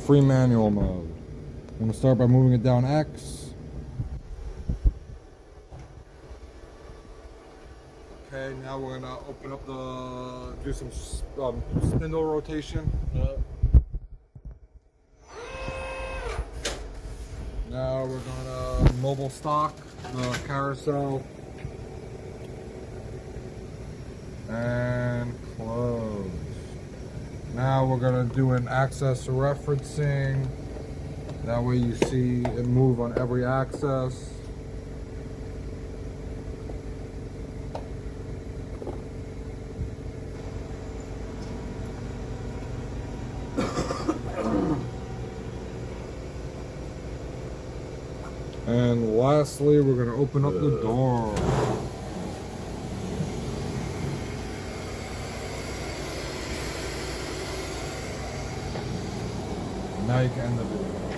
free manual mode. I'm going to start by moving it down X. Okay, now we're going to open up do some spindle rotation. Now we're going to mobile stock the carousel and close. Now we're going to do an axis referencing. That way you see it move on every axis. And lastly, we're going to open up the door. Now you can end the video.